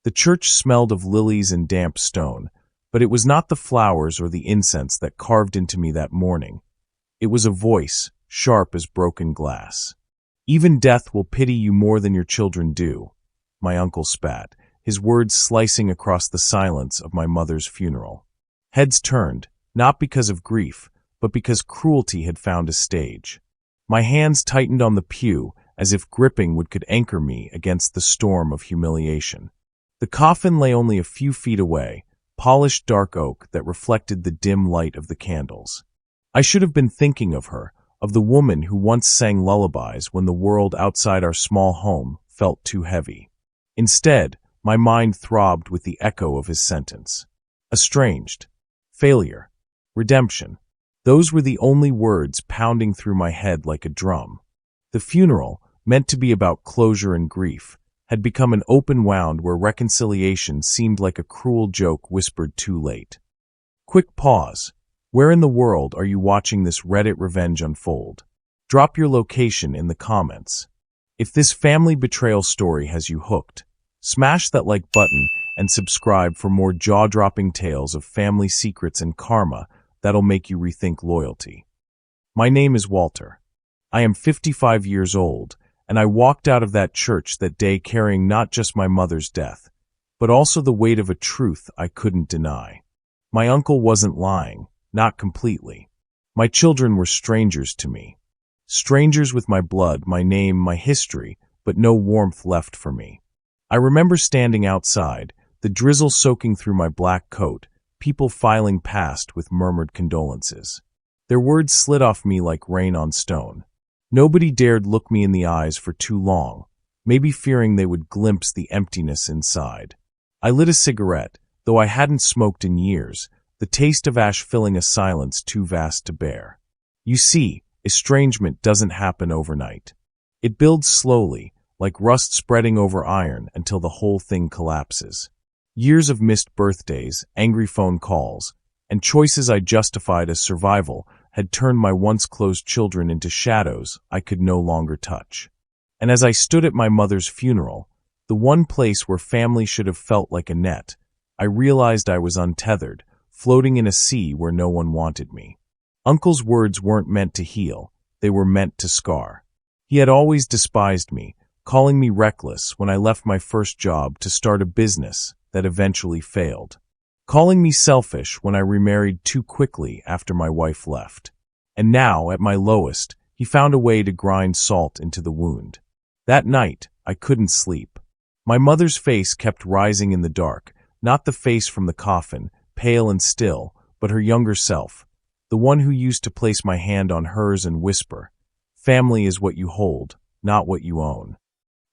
The church smelled of lilies and damp stone, but it was not the flowers or the incense that carved into me that morning. It was a voice, sharp as broken glass. "Even death will pity you more than your children do," my uncle spat, his words slicing across the silence of my mother's funeral. Heads turned, not because of grief, but because cruelty had found a stage. My hands tightened on the pew, as if gripping what could anchor me against the storm of humiliation. The coffin lay only a few feet away, polished dark oak that reflected the dim light of the candles. I should have been thinking of her, of the woman who once sang lullabies when the world outside our small home felt too heavy. Instead, my mind throbbed with the echo of his sentence. Estranged. Failure. Redemption. Those were the only words pounding through my head like a drum. The funeral, meant to be about closure and grief, had become an open wound where reconciliation seemed like a cruel joke whispered too late. Quick pause. Where in the world are you watching this Reddit revenge unfold? Drop your location in the comments. If this family betrayal story has you hooked, smash that like button and subscribe for more jaw-dropping tales of family secrets and karma that'll make you rethink loyalty. My name is Walter. I am 55 years old, and I walked out of that church that day carrying not just my mother's death, but also the weight of a truth I couldn't deny. My uncle wasn't lying, not completely. My children were strangers to me. Strangers with my blood, my name, my history, but no warmth left for me. I remember standing outside, the drizzle soaking through my black coat, people filing past with murmured condolences. Their words slid off me like rain on stone. Nobody dared look me in the eyes for too long, maybe fearing they would glimpse the emptiness inside. I lit a cigarette, though I hadn't smoked in years, the taste of ash filling a silence too vast to bear. You see, estrangement doesn't happen overnight. It builds slowly, like rust spreading over iron until the whole thing collapses. Years of missed birthdays, angry phone calls, and choices I justified as survival had turned my once close children into shadows I could no longer touch. And as I stood at my mother's funeral, the one place where family should have felt like a net, I realized I was untethered, floating in a sea where no one wanted me. Uncle's words weren't meant to heal, they were meant to scar. He had always despised me, calling me reckless when I left my first job to start a business that eventually failed. Calling me selfish when I remarried too quickly after my wife left. And now, at my lowest, he found a way to grind salt into the wound. That night, I couldn't sleep. My mother's face kept rising in the dark, not the face from the coffin, pale and still, but her younger self, the one who used to place my hand on hers and whisper, "Family is what you hold, not what you own."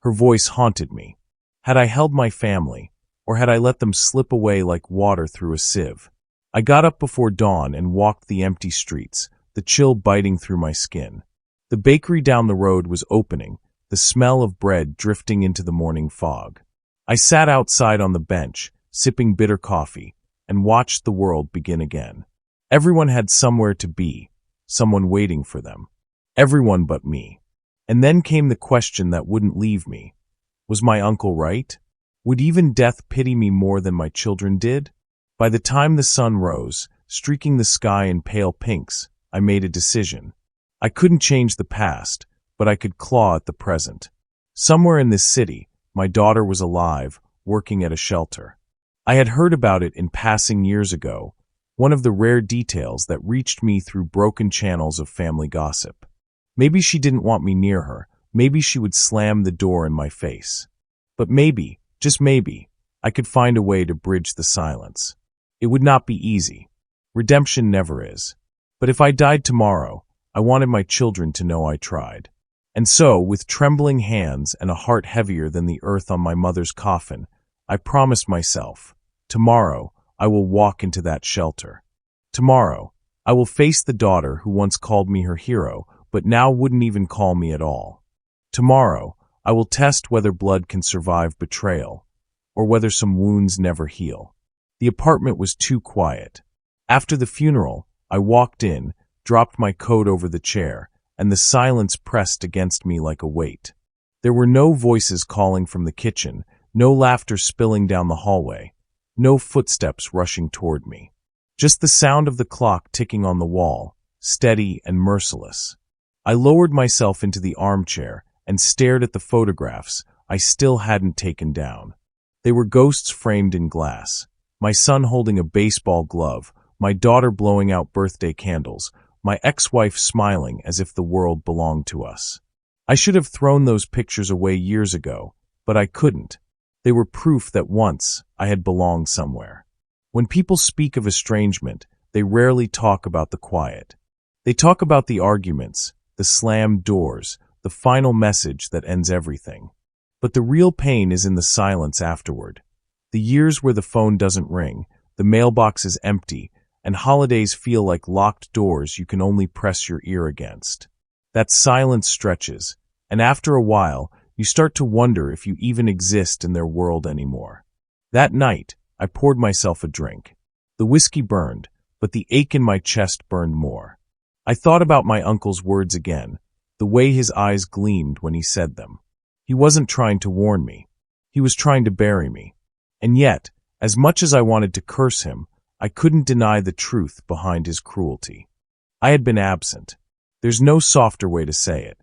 Her voice haunted me. Had I held my family, or had I let them slip away like water through a sieve? I got up before dawn and walked the empty streets, the chill biting through my skin. The bakery down the road was opening, the smell of bread drifting into the morning fog. I sat outside on the bench, sipping bitter coffee, and watched the world begin again. Everyone had somewhere to be, someone waiting for them. Everyone but me. And then came the question that wouldn't leave me. Was my uncle right? Would even death pity me more than my children did? By the time the sun rose, streaking the sky in pale pinks, I made a decision. I couldn't change the past, but I could claw at the present. Somewhere in this city, my daughter was alive, working at a shelter. I had heard about it in passing years ago, one of the rare details that reached me through broken channels of family gossip. Maybe she didn't want me near her, maybe she would slam the door in my face. But maybe, just maybe, I could find a way to bridge the silence. It would not be easy. Redemption never is. But if I died tomorrow, I wanted my children to know I tried. And so, with trembling hands and a heart heavier than the earth on my mother's coffin, I promised myself, tomorrow, I will walk into that shelter. Tomorrow, I will face the daughter who once called me her hero, but now wouldn't even call me at all. Tomorrow, I will test whether blood can survive betrayal, or whether some wounds never heal. The apartment was too quiet. After the funeral, I walked in, dropped my coat over the chair, and the silence pressed against me like a weight. There were no voices calling from the kitchen, No laughter spilling down the hallway. No footsteps rushing toward me. Just the sound of the clock ticking on the wall, steady and merciless. I lowered myself into the armchair and stared at the photographs I still hadn't taken down. They were ghosts framed in glass. My son holding a baseball glove, my daughter blowing out birthday candles, my ex-wife smiling as if the world belonged to us. I should have thrown those pictures away years ago, but I couldn't. They were proof that once I had belonged somewhere. When people speak of estrangement, they rarely talk about the quiet. They talk about the arguments, the slammed doors, the final message that ends everything. But the real pain is in the silence afterward. The years where the phone doesn't ring, the mailbox is empty, and holidays feel like locked doors you can only press your ear against. That silence stretches, and after a while, you start to wonder if you even exist in their world anymore. That night, I poured myself a drink. The whiskey burned, but the ache in my chest burned more. I thought about my uncle's words again, the way his eyes gleamed when he said them. He wasn't trying to warn me. He was trying to bury me. And yet, as much as I wanted to curse him, I couldn't deny the truth behind his cruelty. I had been absent. There's no softer way to say it.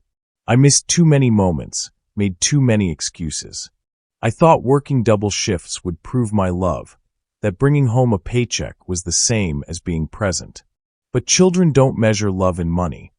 I missed too many moments, made too many excuses. I thought working double shifts would prove my love, that bringing home a paycheck was the same as being present. But children don't measure love in money.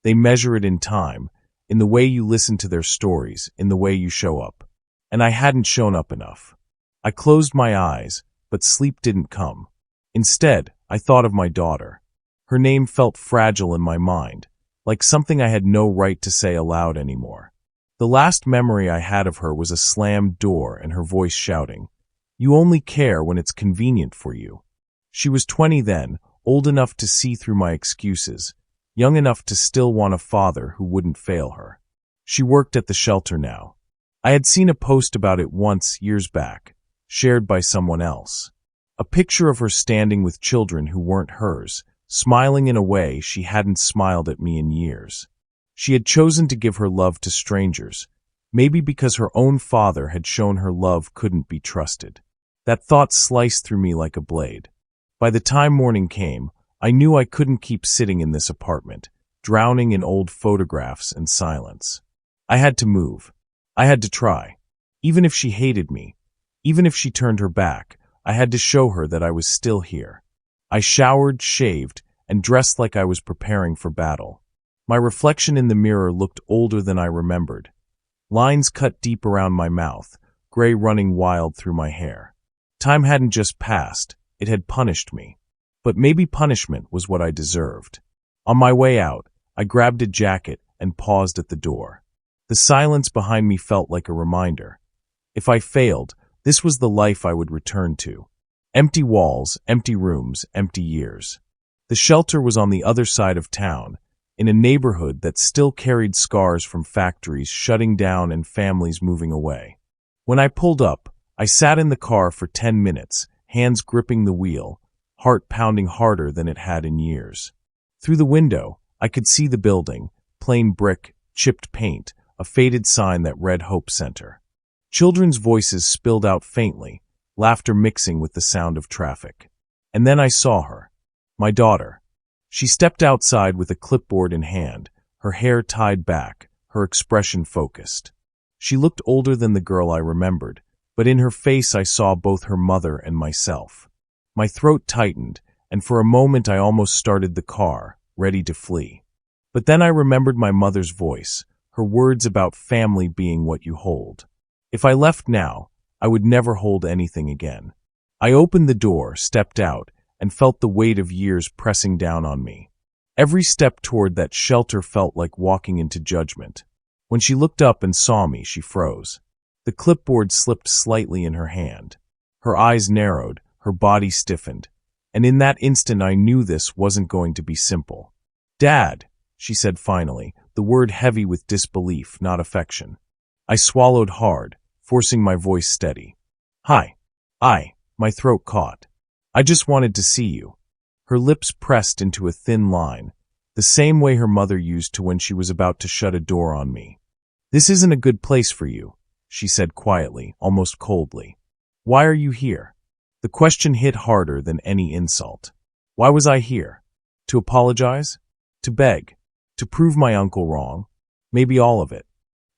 They measure it in time, in the way you listen to their stories, in the way you show up. And I hadn't shown up enough. I closed my eyes, but sleep didn't come. Instead, I thought of my daughter. Her name felt fragile in my mind, like something I had no right to say aloud anymore. The last memory I had of her was a slammed door and her voice shouting, "You only care when it's convenient for you." She was 20 then, old enough to see through my excuses, young enough to still want a father who wouldn't fail her. She worked at the shelter now. I had seen a post about it once, years back, shared by someone else. A picture of her standing with children who weren't hers, smiling in a way she hadn't smiled at me in years. She had chosen to give her love to strangers, maybe because her own father had shown her love couldn't be trusted. That thought sliced through me like a blade. By the time morning came, I knew I couldn't keep sitting in this apartment, drowning in old photographs and silence. I had to move. I had to try. Even if she hated me, even if she turned her back, I had to show her that I was still here. I showered, shaved, and dressed like I was preparing for battle. My reflection in the mirror looked older than I remembered. Lines cut deep around my mouth, gray running wild through my hair. Time hadn't just passed, it had punished me. But maybe punishment was what I deserved. On my way out, I grabbed a jacket and paused at the door. The silence behind me felt like a reminder. If I failed, this was the life I would return to. Empty walls, empty rooms, empty years. The shelter was on the other side of town, in a neighborhood that still carried scars from factories shutting down and families moving away. When I pulled up, I sat in the car for 10 minutes, hands gripping the wheel, heart pounding harder than it had in years. Through the window, I could see the building, plain brick, chipped paint, a faded sign that read Hope Center. Children's voices spilled out faintly, laughter mixing with the sound of traffic. And then I saw her, my daughter. She stepped outside with a clipboard in hand, her hair tied back, her expression focused. She looked older than the girl I remembered, but in her face I saw both her mother and myself. My throat tightened, and for a moment I almost started the car, ready to flee. But then I remembered my mother's voice, her words about family being what you hold. If I left now, I would never hold anything again. I opened the door, stepped out, and felt the weight of years pressing down on me. Every step toward that shelter felt like walking into judgment. When she looked up and saw me, she froze. The clipboard slipped slightly in her hand. Her eyes narrowed, her body stiffened, and in that instant I knew this wasn't going to be simple. "Dad," she said finally, the word heavy with disbelief, not affection. I swallowed hard, forcing my voice steady. "Hi." My throat caught. "I just wanted to see you." Her lips pressed into a thin line, the same way her mother used to when she was about to shut a door on me. "This isn't a good place for you," she said quietly, almost coldly. Why are you here? The question hit harder than any insult. Why was I here? To apologize? To beg? To prove my uncle wrong? Maybe all of it.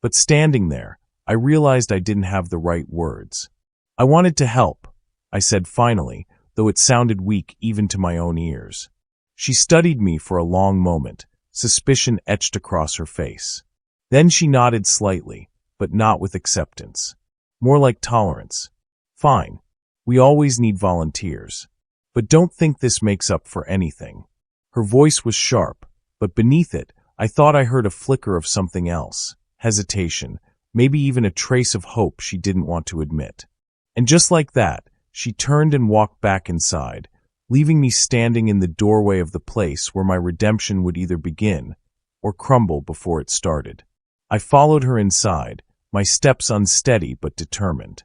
But standing there, I realized I didn't have the right words. I wanted to help, I said finally, though it sounded weak even to my own ears. She studied me for a long moment, suspicion etched across her face. Then she nodded slightly, but not with acceptance. More like tolerance. Fine. We always need volunteers. But don't think this makes up for anything. Her voice was sharp, but beneath it, I thought I heard a flicker of something else. Hesitation, maybe even a trace of hope she didn't want to admit. And just like that, she turned and walked back inside, leaving me standing in the doorway of the place where my redemption would either begin or crumble before it started. I followed her inside, my steps unsteady but determined.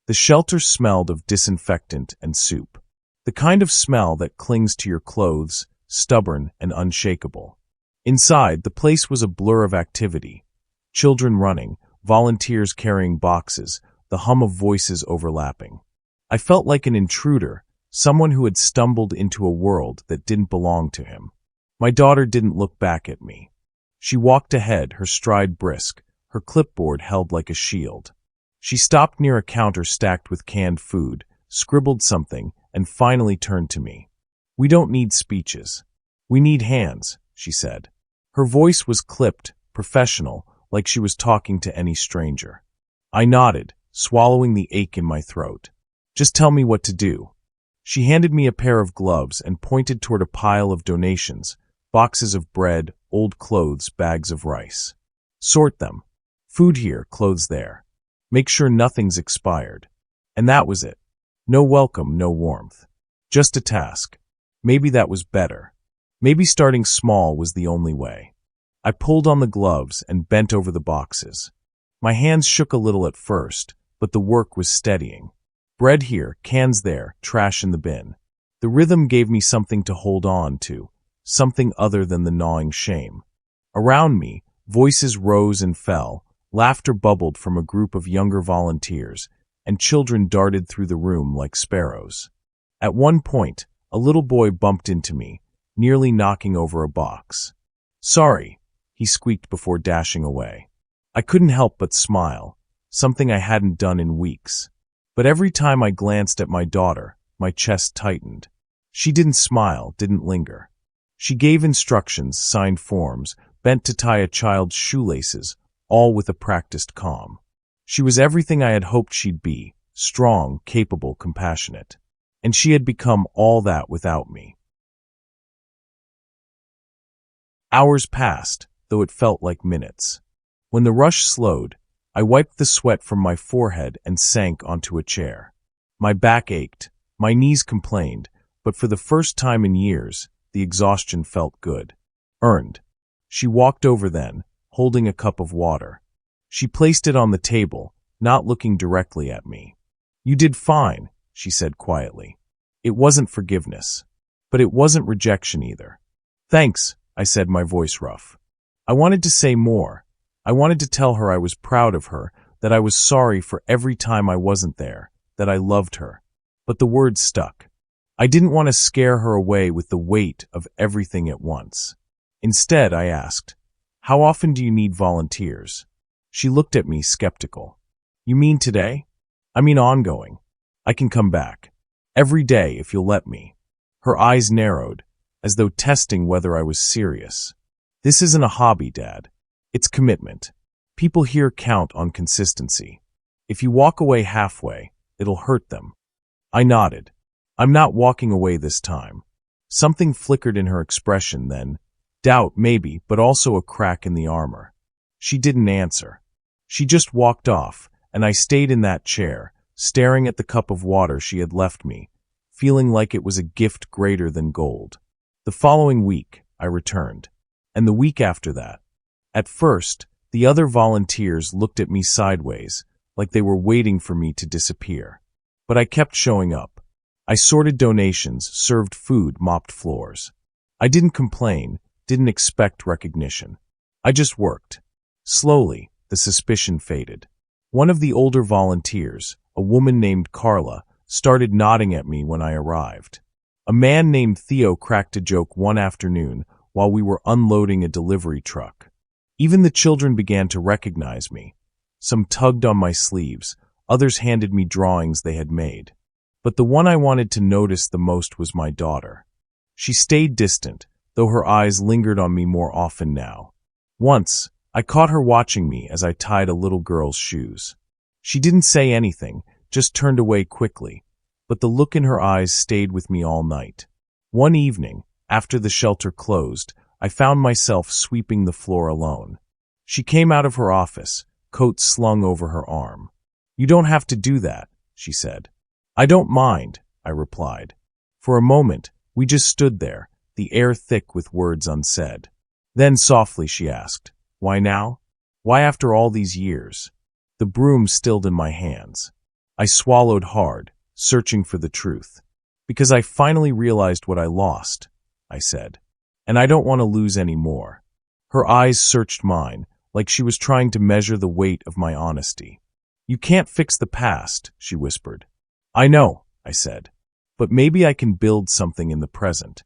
The shelter smelled of disinfectant and soup, the kind of smell that clings to your clothes, stubborn and unshakable. Inside, the place was a blur of activity. Children running, volunteers carrying boxes, the hum of voices overlapping. I felt like an intruder, someone who had stumbled into a world that didn't belong to him. My daughter didn't look back at me. She walked ahead, her stride brisk, her clipboard held like a shield. She stopped near a counter stacked with canned food, scribbled something, and finally turned to me. We don't need speeches. We need hands, she said. Her voice was clipped, professional, like she was talking to any stranger. I nodded, swallowing the ache in my throat. Just tell me what to do. She handed me a pair of gloves and pointed toward a pile of donations, boxes of bread, old clothes, bags of rice. Sort them. Food here, clothes there. Make sure nothing's expired. And that was it. No welcome, no warmth. Just a task. Maybe that was better. Maybe starting small was the only way. I pulled on the gloves and bent over the boxes. My hands shook a little at first, but the work was steadying. Bread here, cans there, trash in the bin. The rhythm gave me something to hold on to, something other than the gnawing shame. Around me, voices rose and fell, laughter bubbled from a group of younger volunteers, and children darted through the room like sparrows. At one point, a little boy bumped into me, nearly knocking over a box. Sorry, he squeaked before dashing away. I couldn't help but smile, something I hadn't done in weeks. But every time I glanced at my daughter, my chest tightened. She didn't smile, didn't linger. She gave instructions, signed forms, bent to tie a child's shoelaces, all with a practiced calm. She was everything I had hoped she'd be, strong, capable, compassionate. And she had become all that without me. Hours passed, though it felt like minutes. When the rush slowed, I wiped the sweat from my forehead and sank onto a chair. My back ached, my knees complained, but for the first time in years, the exhaustion felt good. Earned. She walked over then, holding a cup of water. She placed it on the table, not looking directly at me. You did fine, she said quietly. It wasn't forgiveness. But it wasn't rejection either. Thanks, I said, my voice rough. I wanted to say more. I wanted to tell her I was proud of her, that I was sorry for every time I wasn't there, that I loved her. But the words stuck. I didn't want to scare her away with the weight of everything at once. Instead, I asked, how often do you need volunteers? She looked at me skeptical. You mean today? I mean ongoing. I can come back. Every day if you'll let me. Her eyes narrowed, as though testing whether I was serious. This isn't a hobby, Dad. It's commitment. People here count on consistency. If you walk away halfway, it'll hurt them. I nodded. I'm not walking away this time. Something flickered in her expression then. Doubt, maybe, but also a crack in the armor. She didn't answer. She just walked off, and I stayed in that chair, staring at the cup of water she had left me, feeling like it was a gift greater than gold. The following week, I returned. And the week after that. At first, the other volunteers looked at me sideways, like they were waiting for me to disappear. But I kept showing up. I sorted donations, served food, mopped floors. I didn't complain, didn't expect recognition. I just worked. Slowly, the suspicion faded. One of the older volunteers, a woman named Carla, started nodding at me when I arrived. A man named Theo cracked a joke one afternoon while we were unloading a delivery truck. Even the children began to recognize me. Some tugged on my sleeves, others handed me drawings they had made. But the one I wanted to notice the most was my daughter. She stayed distant, though her eyes lingered on me more often now. Once, I caught her watching me as I tied a little girl's shoes. She didn't say anything, just turned away quickly, but the look in her eyes stayed with me all night. One evening, after the shelter closed, I found myself sweeping the floor alone. She came out of her office, coat slung over her arm. "You don't have to do that," she said. "I don't mind," I replied. For a moment, we just stood there, the air thick with words unsaid. Then softly she asked, "Why now? Why after all these years?" The broom stilled in my hands. I swallowed hard, searching for the truth. "Because I finally realized what I lost," I said. "And I don't want to lose any more." Her eyes searched mine, like she was trying to measure the weight of my honesty. "You can't fix the past," she whispered. "I know," I said. "But maybe I can build something in the present."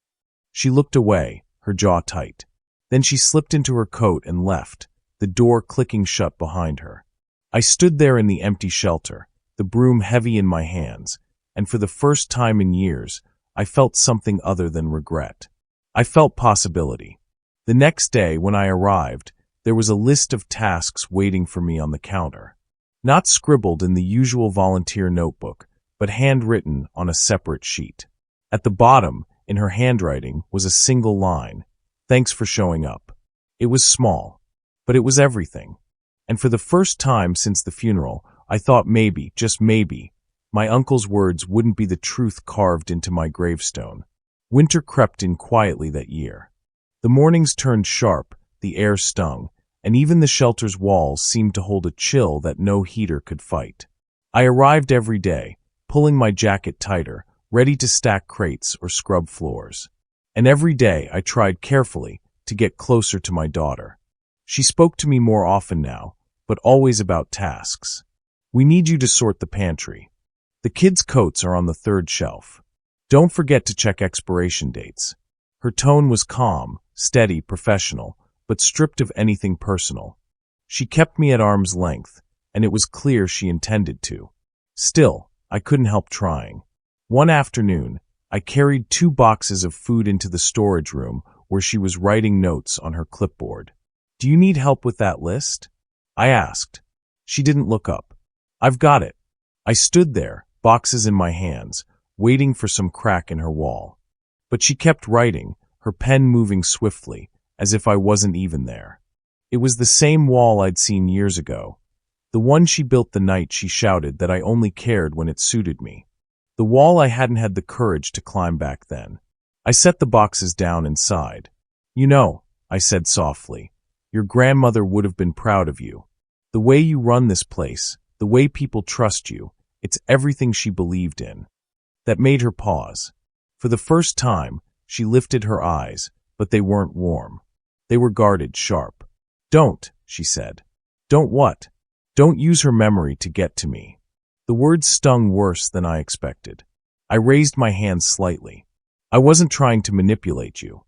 She looked away, her jaw tight. Then she slipped into her coat and left, the door clicking shut behind her. I stood there in the empty shelter, the broom heavy in my hands, and for the first time in years, I felt something other than regret. I felt possibility. The next day, when I arrived, there was a list of tasks waiting for me on the counter. Not scribbled in the usual volunteer notebook, but handwritten on a separate sheet. At the bottom, in her handwriting, was a single line: "Thanks for showing up." It was small, but it was everything. And for the first time since the funeral, I thought maybe, just maybe, my uncle's words wouldn't be the truth carved into my gravestone. Winter crept in quietly that year. The mornings turned sharp, the air stung, and even the shelter's walls seemed to hold a chill that no heater could fight. I arrived every day, pulling my jacket tighter, ready to stack crates or scrub floors. And every day I tried carefully to get closer to my daughter. She spoke to me more often now, but always about tasks. "We need you to sort the pantry. The kids' coats are on the third shelf. Don't forget to check expiration dates." Her tone was calm, steady, professional, but stripped of anything personal. She kept me at arm's length, and it was clear she intended to. Still, I couldn't help trying. One afternoon, I carried 2 boxes of food into the storage room where she was writing notes on her clipboard. "Do you need help with that list?" I asked. She didn't look up. "I've got it." I stood there, boxes in my hands, waiting for some crack in her wall. But she kept writing, her pen moving swiftly, as if I wasn't even there. It was the same wall I'd seen years ago, the one she built the night she shouted that I only cared when it suited me. The wall I hadn't had the courage to climb back then. I set the boxes down and sighed. "You know," I said softly, "your grandmother would have been proud of you. The way you run this place, the way people trust you, it's everything she believed in." That made her pause. For the first time, she lifted her eyes, but they weren't warm. They were guarded, sharp. "Don't," she said. "Don't what?" "Don't use her memory to get to me." The words stung worse than I expected. I raised my hand slightly. "I wasn't trying to manipulate you.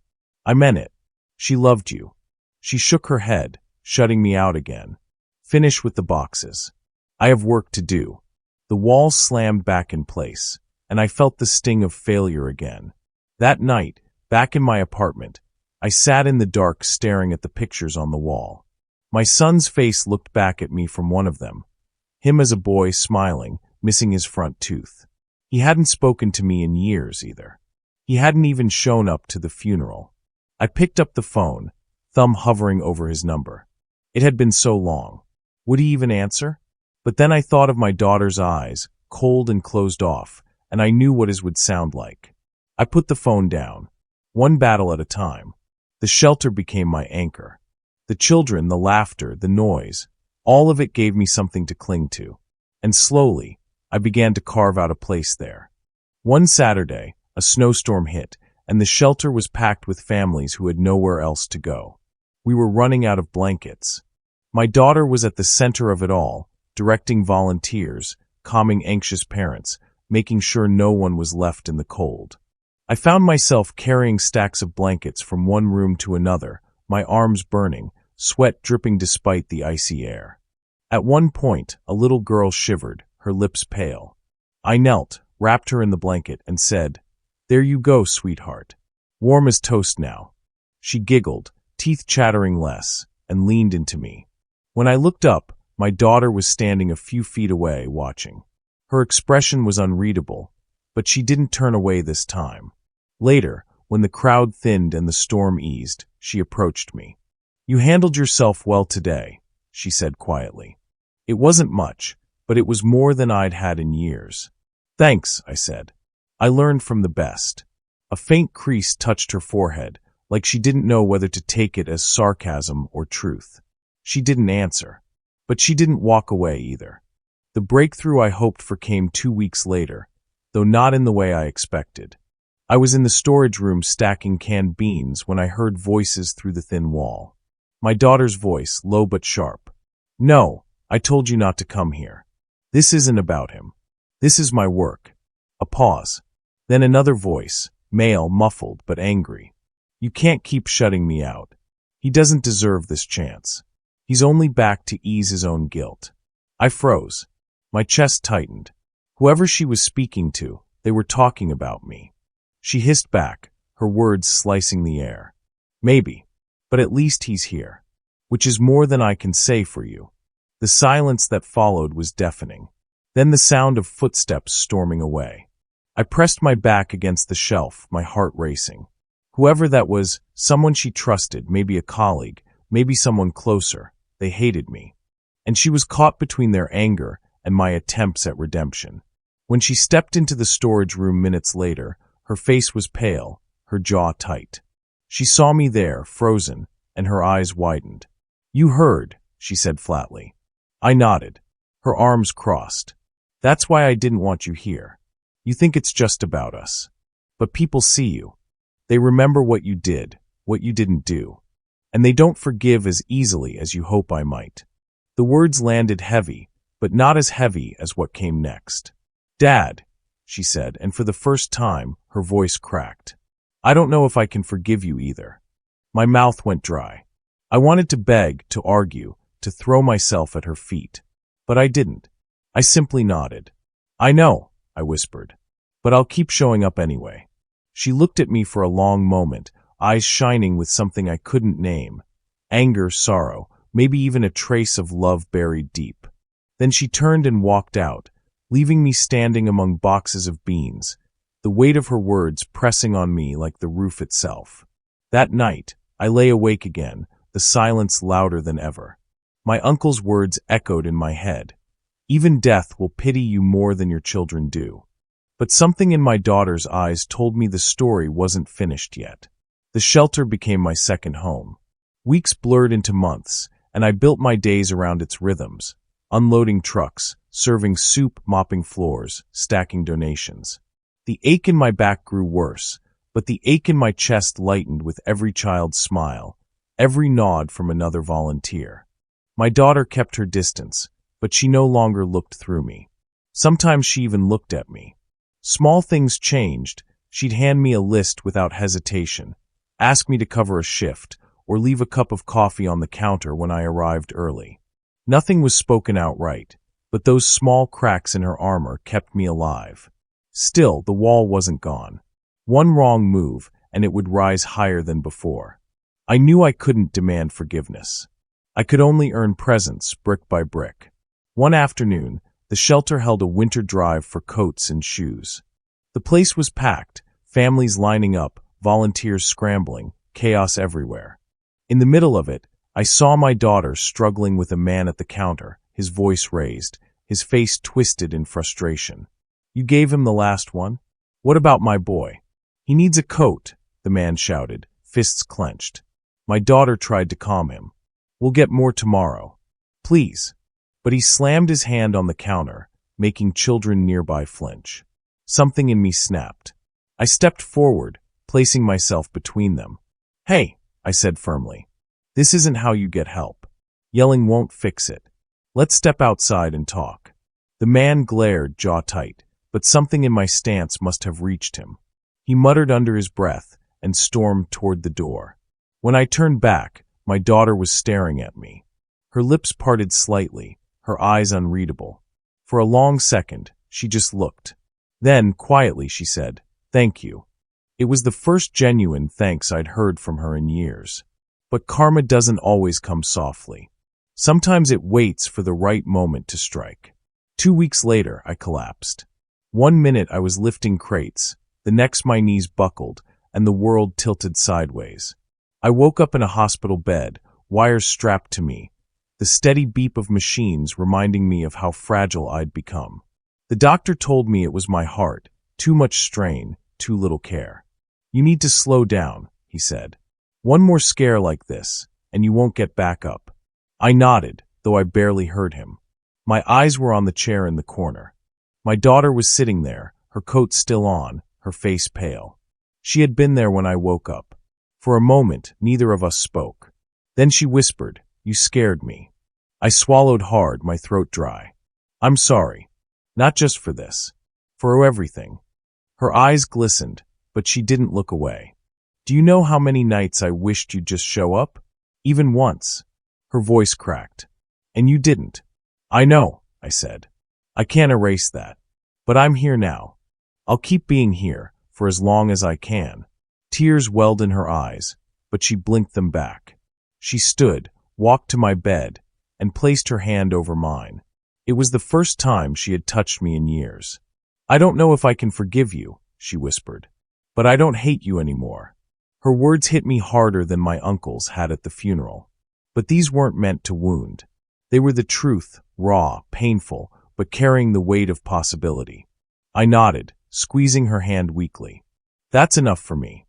I meant it. She loved you." She shook her head, shutting me out again. "Finish with the boxes. I have work to do." The wall slammed back in place, and I felt the sting of failure again. That night, back in my apartment, I sat in the dark staring at the pictures on the wall. My son's face looked back at me from one of them. Him as a boy, smiling, missing his front tooth. He hadn't spoken to me in years either. He hadn't even shown up to the funeral. I picked up the phone, thumb hovering over his number. It had been so long. Would he even answer? But then I thought of my daughter's eyes, cold and closed off, and I knew what his would sound like. I put the phone down, one battle at a time. The shelter became my anchor. The children, the laughter, the noise, all of it gave me something to cling to. And slowly, I began to carve out a place there. One Saturday, a snowstorm hit, and the shelter was packed with families who had nowhere else to go. We were running out of blankets. My daughter was at the center of it all, directing volunteers, calming anxious parents, making sure no one was left in the cold. I found myself carrying stacks of blankets from one room to another, my arms burning, sweat dripping despite the icy air. At one point, a little girl shivered, her lips pale. I knelt, wrapped her in the blanket, and said, "There you go, sweetheart. Warm as toast now." She giggled, teeth chattering less, and leaned into me. When I looked up, my daughter was standing a few feet away, watching. Her expression was unreadable, but she didn't turn away this time. Later, when the crowd thinned and the storm eased, she approached me. "You handled yourself well today," she said quietly. It wasn't much, but it was more than I'd had in years. "Thanks," I said. "I learned from the best." A faint crease touched her forehead, like she didn't know whether to take it as sarcasm or truth. She didn't answer. But she didn't walk away either. The breakthrough I hoped for came 2 weeks later, though not in the way I expected. I was in the storage room stacking canned beans when I heard voices through the thin wall. My daughter's voice, low but sharp. "No, I told you not to come here. This isn't about him. This is my work." A pause. Then another voice, male, muffled but angry. "You can't keep shutting me out. He doesn't deserve this chance. He's only back to ease his own guilt." I froze. My chest tightened. Whoever she was speaking to, they were talking about me. She hissed back, her words slicing the air. "Maybe, but at least he's here, which is more than I can say for you." The silence that followed was deafening. Then the sound of footsteps storming away. I pressed my back against the shelf, my heart racing. Whoever that was, someone she trusted, maybe a colleague, maybe someone closer. They hated me. And she was caught between their anger and my attempts at redemption. When she stepped into the storage room minutes later, her face was pale, her jaw tight. She saw me there, frozen, and her eyes widened. "You heard," she said flatly. I nodded. Her arms crossed. "That's why I didn't want you here. You think it's just about us. But people see you. They remember what you did, what you didn't do. And they don't forgive as easily as you hope I might." The words landed heavy, but not as heavy as what came next. "Dad," she said, and for the first time, her voice cracked. "I don't know if I can forgive you either." My mouth went dry. I wanted to beg, to argue, to throw myself at her feet. But I didn't. I simply nodded. "I know," I whispered. "But I'll keep showing up anyway." She looked at me for a long moment, eyes shining with something I couldn't name. Anger, sorrow, maybe even a trace of love buried deep. Then she turned and walked out, leaving me standing among boxes of beans, the weight of her words pressing on me like the roof itself. That night, I lay awake again, the silence louder than ever. My uncle's words echoed in my head. "Even death will pity you more than your children do." But something in my daughter's eyes told me the story wasn't finished yet. The shelter became my second home. Weeks blurred into months, and I built my days around its rhythms, unloading trucks, serving soup, mopping floors, stacking donations. The ache in my back grew worse, but the ache in my chest lightened with every child's smile, every nod from another volunteer. My daughter kept her distance, but she no longer looked through me. Sometimes she even looked at me. Small things changed. She'd hand me a list without hesitation, ask me to cover a shift, or leave a cup of coffee on the counter when I arrived early. Nothing was spoken outright, but those small cracks in her armor kept me alive. Still, the wall wasn't gone. One wrong move, and it would rise higher than before. I knew I couldn't demand forgiveness. I could only earn presents, brick by brick. One afternoon, the shelter held a winter drive for coats and shoes. The place was packed, families lining up, volunteers scrambling, chaos everywhere. In the middle of it, I saw my daughter struggling with a man at the counter, his voice raised, his face twisted in frustration. "You gave him the last one? What about my boy? He needs a coat," the man shouted, fists clenched. My daughter tried to calm him. "We'll get more tomorrow. Please." But he slammed his hand on the counter, making children nearby flinch. Something in me snapped. I stepped forward, placing myself between them. "Hey," I said firmly. "This isn't how you get help. Yelling won't fix it. Let's step outside and talk. The man glared, jaw tight, but something in my stance must have reached him. He muttered under his breath and stormed toward the door. When I turned back, my daughter was staring at me. Her lips parted slightly, her eyes unreadable. For a long second, she just looked. Then, quietly, she said, "Thank you." It was the first genuine thanks I'd heard from her in years. But karma doesn't always come softly. Sometimes it waits for the right moment to strike. 2 weeks later, I collapsed. 1 minute I was lifting crates, the next my knees buckled, and the world tilted sideways. I woke up in a hospital bed, wires strapped to me, the steady beep of machines reminding me of how fragile I'd become. The doctor told me it was my heart, too much strain, too little care. "You need to slow down," he said. "One more scare like this, and you won't get back up." I nodded, though I barely heard him. My eyes were on the chair in the corner. My daughter was sitting there, her coat still on, her face pale. She had been there when I woke up. For a moment, neither of us spoke. Then she whispered, "You scared me." I swallowed hard, my throat dry. "I'm sorry. Not just for this. For everything." Her eyes glistened, but she didn't look away. "Do you know how many nights I wished you'd just show up? Even once." Her voice cracked. "And you didn't." "I know," I said. "I can't erase that. But I'm here now. I'll keep being here, for as long as I can." Tears welled in her eyes, but she blinked them back. She stood, walked to my bed, and placed her hand over mine. It was the first time she had touched me in years. "I don't know if I can forgive you," she whispered, "but I don't hate you anymore." Her words hit me harder than my uncle's had at the funeral. But these weren't meant to wound. They were the truth, raw, painful, but carrying the weight of possibility. I nodded, squeezing her hand weakly. "That's enough for me."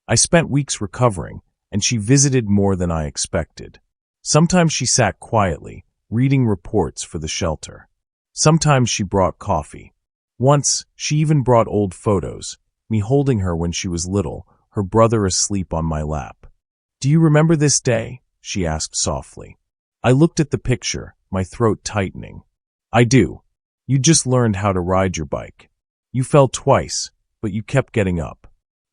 I spent weeks recovering, and she visited more than I expected. Sometimes she sat quietly, reading reports for the shelter. Sometimes she brought coffee. Once, she even brought old photos, me holding her when she was little, her brother asleep on my lap. "Do you remember this day?" she asked softly. I looked at the picture, my throat tightening. "I do. You just learned how to ride your bike. You fell twice, but you kept getting up."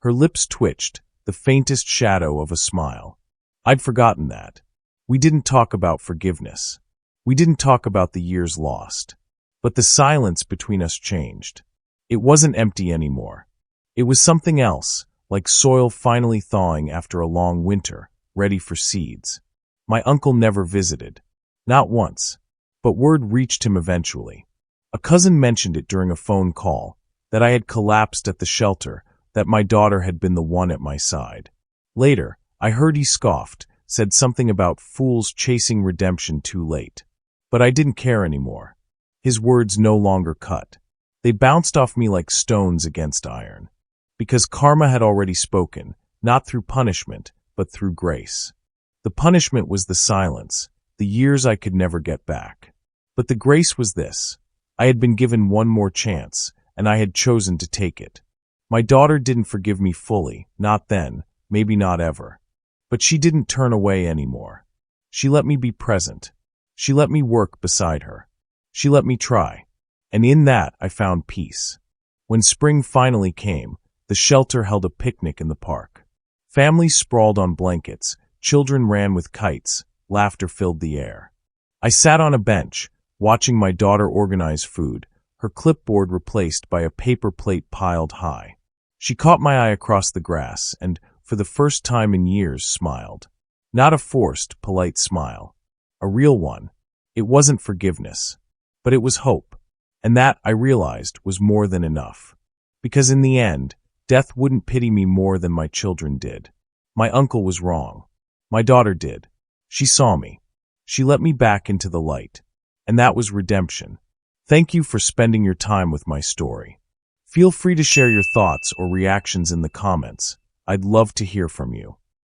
Her lips twitched, the faintest shadow of a smile. I'd forgotten that. We didn't talk about forgiveness. We didn't talk about the years lost. But the silence between us changed. It wasn't empty anymore. It was something else, like soil finally thawing after a long winter, ready for seeds. My uncle never visited. Not once. But word reached him eventually. A cousin mentioned it during a phone call, that I had collapsed at the shelter, that my daughter had been the one at my side. Later, I heard he scoffed, said something about fools chasing redemption too late. But I didn't care anymore. His words no longer cut. They bounced off me like stones against iron. Because karma had already spoken, not through punishment, but through grace. The punishment was the silence, the years I could never get back. But the grace was this. I had been given one more chance, and I had chosen to take it. My daughter didn't forgive me fully, not then, maybe not ever. But she didn't turn away anymore. She let me be present. She let me work beside her. She let me try. And in that, I found peace. When spring finally came, the shelter held a picnic in the park. Families sprawled on blankets, children ran with kites, laughter filled the air. I sat on a bench, watching my daughter organize food, her clipboard replaced by a paper plate piled high. She caught my eye across the grass and, for the first time in years, smiled. Not a forced, polite smile. A real one. It wasn't forgiveness. But it was hope. And that, I realized, was more than enough. Because in the end, death wouldn't pity me more than my children did. My uncle was wrong. My daughter did. She saw me. She let me back into the light. And that was redemption. Thank you for spending your time with my story. Feel free to share your thoughts or reactions in the comments. I'd love to hear from you.